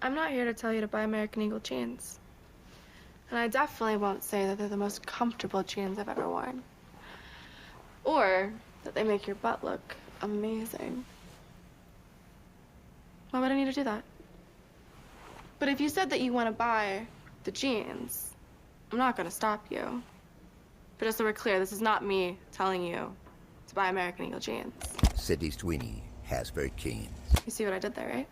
I'm not here to tell you to buy American Eagle jeans. And I definitely won't say that they're the most comfortable jeans I've ever worn. Or that they make your butt look amazing. Why would I need to do that? But if you said that you want to buy the jeans, I'm not going to stop you. But just so we're clear, this is not me telling you to buy American Eagle jeans. Sydney Sweeney has very keen. You see what I did there, right?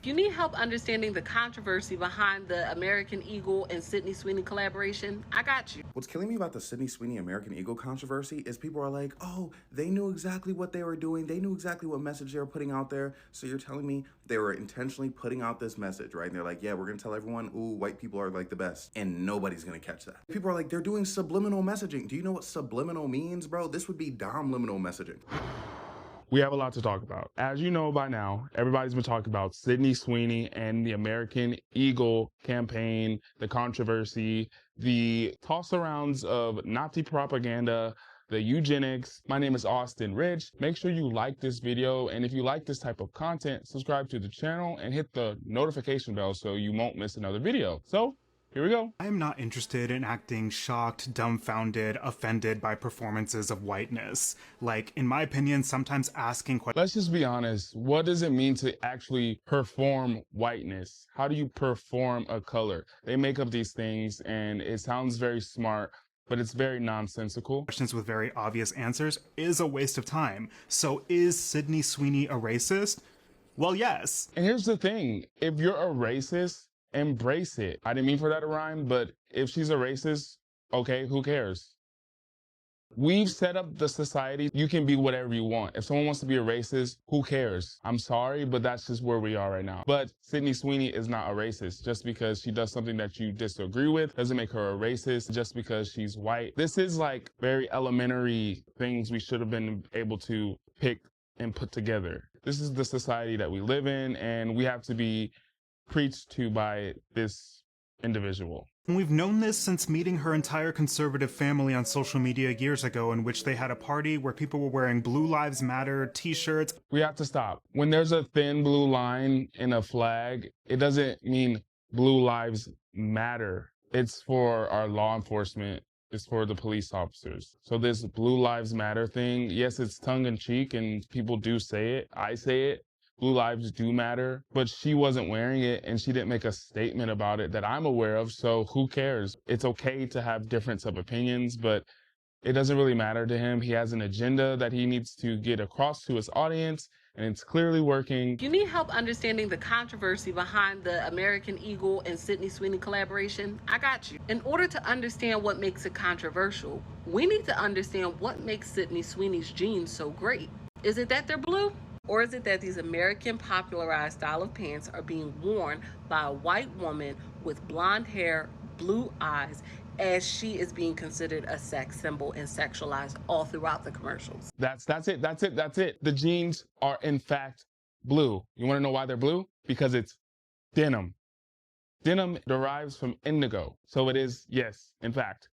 If you need help understanding the controversy behind the American Eagle and Sydney Sweeney collaboration, I got you. What's killing me about the Sydney Sweeney American Eagle controversy is people are like, oh, they knew exactly what they were doing. They knew exactly what message they were putting out there. So you're telling me they were intentionally putting out this message, right? And they're like, yeah, we're going to tell everyone, ooh, white people are like the best. And nobody's going to catch that. People are like, they're doing subliminal messaging. Do you know what subliminal means, bro? This would be domliminal messaging. We have a lot to talk about. As you know by now, everybody's been talking about Sydney Sweeney and the American Eagle campaign, the controversy, the toss-arounds of Nazi propaganda, the eugenics. My name is Austin Rich. Make sure you like this video, and if you like this type of content, subscribe to the channel and hit the notification bell so you won't miss another video. So, here we go. I am not interested in acting shocked, dumbfounded, offended by performances of whiteness. Like, in my opinion, sometimes asking questions. Let's just be honest. What does it mean to actually perform whiteness? How do you perform a color? They make up these things and it sounds very smart, but it's very nonsensical. Questions with very obvious answers is a waste of time. So is Sydney Sweeney a racist? Well, yes. And here's the thing. If you're a racist, embrace it. I didn't mean for that to rhyme, but if she's a racist, okay, who cares? We've set up the society. You can be whatever you want. If someone wants to be a racist, who cares? I'm sorry, but that's just where we are right now. But Sydney Sweeney is not a racist. Just because she does something that you disagree with doesn't make her a racist just because she's white. This is like very elementary things we should have been able to pick and put together. This is the society that we live in, and we have to be preached to by this individual. We've known this since meeting her entire conservative family on social media years ago, in which they had a party where people were wearing Blue Lives Matter t-shirts. We have to stop. When there's a thin blue line in a flag, it doesn't mean Blue Lives Matter. It's for our law enforcement. It's for the police officers. So this Blue Lives Matter thing, yes, it's tongue-in-cheek and people do say it. I say it. Blue lives do matter, but she wasn't wearing it and she didn't make a statement about it that I'm aware of, so who cares? It's okay to have difference of opinions, but it doesn't really matter to him. He has an agenda that he needs to get across to his audience, and it's clearly working. If you need help understanding the controversy behind the American Eagle and Sydney Sweeney collaboration, I got you. In order to understand what makes it controversial, we need to understand what makes Sydney Sweeney's jeans so great. Is it that they're blue? Or is it that these American popularized style of pants are being worn by a white woman with blonde hair, blue eyes, as she is being considered a sex symbol and sexualized all throughout the commercials? That's it. The jeans are in fact blue. You want to know why they're blue? Because it's denim. Denim derives from indigo. So it is, yes, in fact,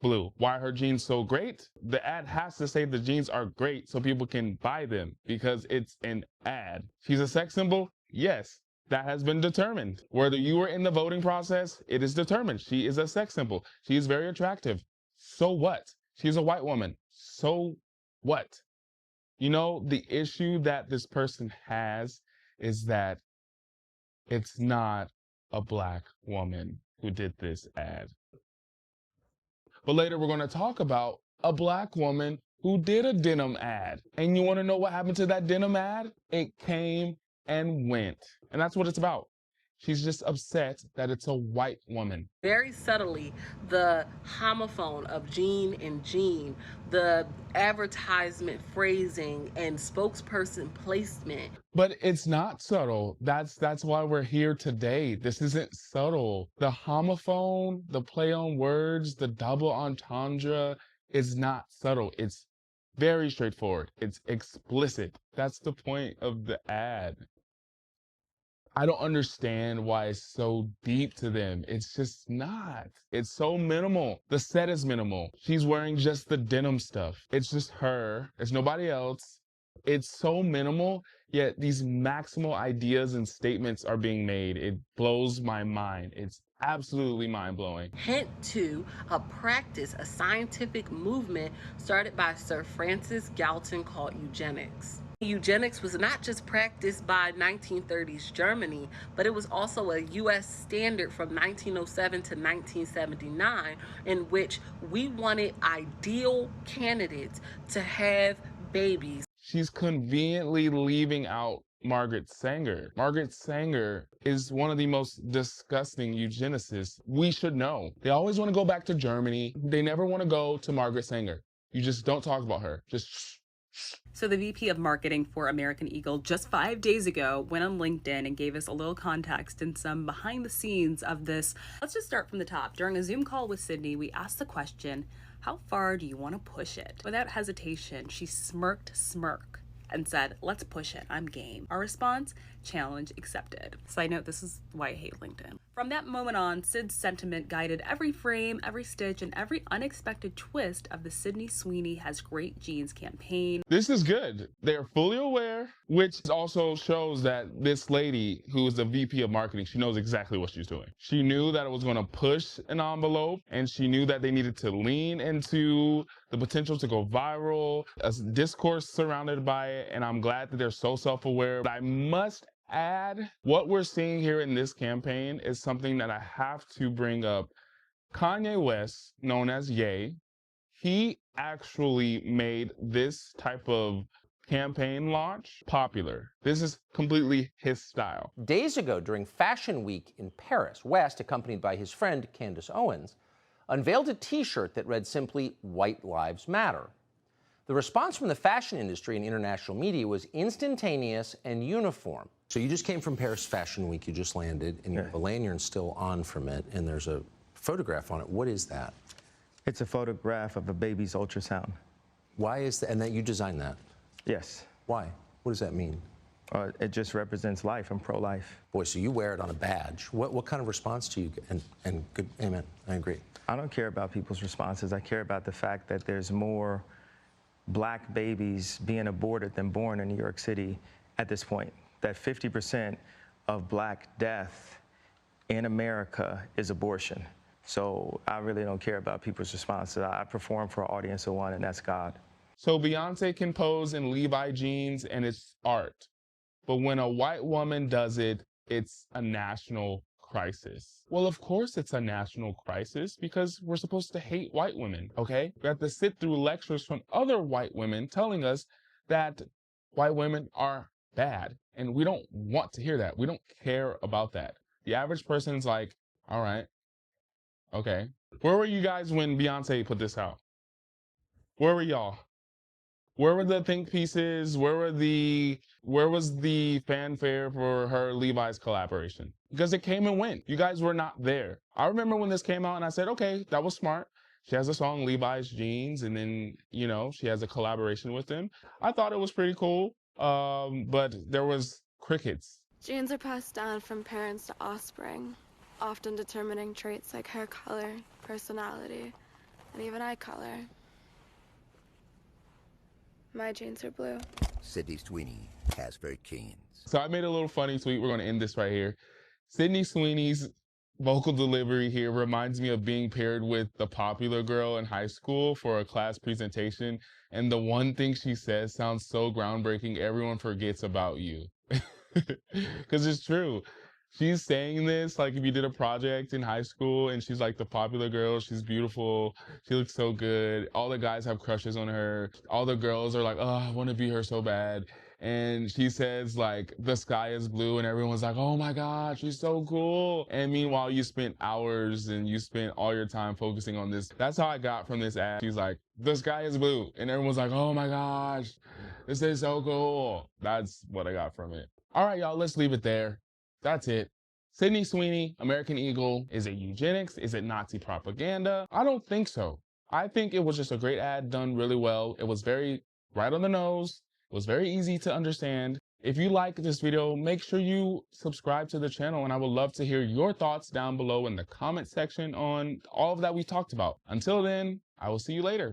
blue. Why are her jeans so great? The ad has to say the jeans are great so people can buy them because it's an ad. She's a sex symbol? Yes, that has been determined. Whether you were in the voting process, it is determined. She is a sex symbol. She is very attractive. So what? She's a white woman. So what? You know, the issue that this person has is that it's not a black woman who did this ad. But later we're going to talk about a black woman who did a denim ad. And you want to know what happened to that denim ad? It came and went. And that's what it's about. She's just upset that it's a white woman. Very subtly, the homophone of Jean and Jean, the advertisement phrasing and spokesperson placement. But it's not subtle. That's why we're here today. This isn't subtle. The homophone, the play on words, the double entendre is not subtle. It's very straightforward. It's explicit. That's the point of the ad. I don't understand why it's so deep to them. It's just not. It's so minimal. The set is minimal. She's wearing just the denim stuff. It's just her. There's nobody else. It's so minimal, Yet these maximal ideas and statements are being made. It blows my mind. It's absolutely mind-blowing. Hint to a practice, a scientific movement started by Sir Francis Galton called eugenics. Eugenics was not just practiced by 1930s Germany, but it was also a U.S. standard from 1907 to 1979, in which we wanted ideal candidates to have babies. She's conveniently leaving out Margaret Sanger. Margaret Sanger is one of the most disgusting eugenicists we should know. They always want to go back to Germany. They never want to go to Margaret Sanger. You just don't talk about her. Just shh. So the VP of marketing for American Eagle just 5 days ago went on LinkedIn and gave us a little context and some behind the scenes of this. Let's just start from the top. During a Zoom call with Sydney, we asked the question, how far do you want to push it? Without hesitation, she smirked and said, let's push it, I'm game. Our response, challenge accepted. Side note, this is why I hate LinkedIn. From that moment on, Syd's sentiment guided every frame, every stitch, and every unexpected twist of the Sydney Sweeney Has Great Genes campaign. This is good. They're fully aware, which also shows that this lady, who is the VP of marketing, she knows exactly what she's doing. She knew that it was going to push an envelope, and she knew that they needed to lean into the potential to go viral, a discourse surrounded by it, and I'm glad that they're so self-aware. But I must add, what we're seeing here in this campaign is something that I have to bring up. Kanye West, known as Ye, he actually made this type of campaign launch popular. This is completely his style. Days ago, during Fashion Week in Paris, West, accompanied by his friend Candace Owens, unveiled a T-shirt that read simply, "White Lives Matter." The response from the fashion industry and international media was instantaneous and uniform. So you just came from Paris Fashion Week, you just landed, and you have a lanyard still on from it, and there's a photograph on it. What is that? It's a photograph of a baby's ultrasound. Why is that? And that you designed that? Yes. Why? What does that mean? It just represents life. I'm pro-life. Boy, so you wear it on a badge. What kind of response do you get? And good, amen, I agree. I don't care about people's responses. I care about the fact that there's more black babies being aborted than born in New York City at this point. That 50% of black death in America is abortion. So I really don't care about people's responses. I perform for an audience of one, and that's God. So Beyonce can pose in Levi jeans and it's art. But when a white woman does it, it's a national crisis. Well, of course it's a national crisis because we're supposed to hate white women, okay? We have to sit through lectures from other white women telling us that white women are bad. And we don't want to hear that. We don't care about that. The average person's like, all right, okay. Where were you guys when Beyonce put this out? Where were y'all? Where were the think pieces? Where was the fanfare for her Levi's collaboration? Because it came and went. You guys were not there. I remember when this came out and I said, okay, that was smart. She has a song, Levi's Jeans, and then, you know, she has a collaboration with them. I thought it was pretty cool, but there was crickets. Genes are passed down from parents to offspring, often determining traits like hair color, personality, and even eye color. My genes are blue. Sydney Sweeney has very keen. So I made a little funny tweet. We're going to end this right here. Sydney Sweeney's vocal delivery here reminds me of being paired with the popular girl in high school for a class presentation. And the one thing she says sounds so groundbreaking, everyone forgets about you. Because it's true. She's saying this like if you did a project in high school and she's like the popular girl, she's beautiful, she looks so good, all the guys have crushes on her, all the girls are like, oh, I want to be her so bad. And she says like, the sky is blue, and everyone's like, oh my God, she's so cool. And meanwhile, you spent hours and you spent all your time focusing on this. That's how I got from this ad. She's like, the sky is blue. And everyone's like, oh my gosh, this is so cool. That's what I got from it. All right, y'all, let's leave it there. That's it. Sydney Sweeney, American Eagle, is it eugenics? Is it Nazi propaganda? I don't think so. I think it was just a great ad done really well. It was very right on the nose. It was very easy to understand. If you like this video, make sure you subscribe to the channel, and I would love to hear your thoughts down below in the comment section on all of that we talked about. Until then, I will see you later.